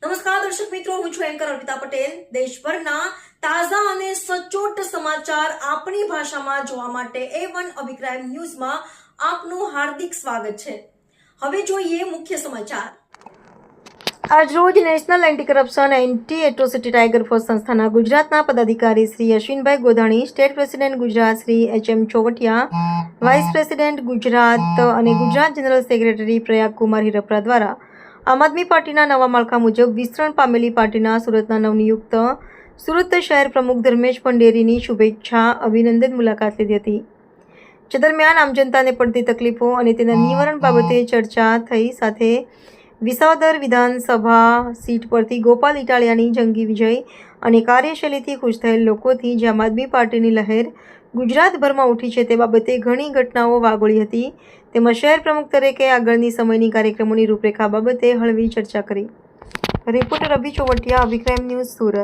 નમસ્કાર દર્શક મિત્રો, હું છું એન્કર અર્પિતા પટેલ। દેશભરના તાજા અને સચોટ સમાચાર આપણી ભાષામાં જોવા માટે A1 અભિપ્રાય ન્યૂઝમાં આપનું હાર્દિક સ્વાગત છે। હવે જોઈએ મુખ્ય સમાચાર। આજરોજ national anti corruption anti atrocity tiger force સંસ્થાના ગુજરાતના પદાધિકારી Shri Ashwinbhai Godhani, state president Gujarat Shri HM Chovatiya, vice president Gujarat અને ગુજરાત જનરલ સેક્રેટરી પ્રયાગ કુમાર હિરપરા દ્વારા આમ આદમી પાર્ટીના નવા માળખા મુજબ વિસ્તરણ પામેલી પાર્ટીના સુરતના નવનિયુક્ત સુરત શહેર પ્રમુખ ધર્મેશ ભંડેરીની શુભેચ્છા અભિનંદન મુલાકાત લીધી હતી, જે દરમિયાન આમ જનતાને પડતી તકલીફો અને તેના નિવારણ બાબતે ચર્ચા થઈ। સાથે વિસાવદર વિધાનસભા સીટ પરથી ગોપાલ ઇટાલિયાની જંગી વિજય અને કાર્યશૈલીથી ખુશ થયેલ લોકોથી જે આમ આદમી પાર્ટીની લહેર ગુજરાતભરમાં ઉઠી છે તે બાબતે ઘણી ઘટનાઓ વાગોળી હતી, તેમજ શહેર પ્રમુખ તરીકે આગળની સમયની કાર્યક્રમોની રૂપરેખા બાબતે હળવી ચર્ચા કરી। રિપોર્ટર અભી ચોવટિયા, અભિક્રાઇમ ન્યૂઝ, સુરત।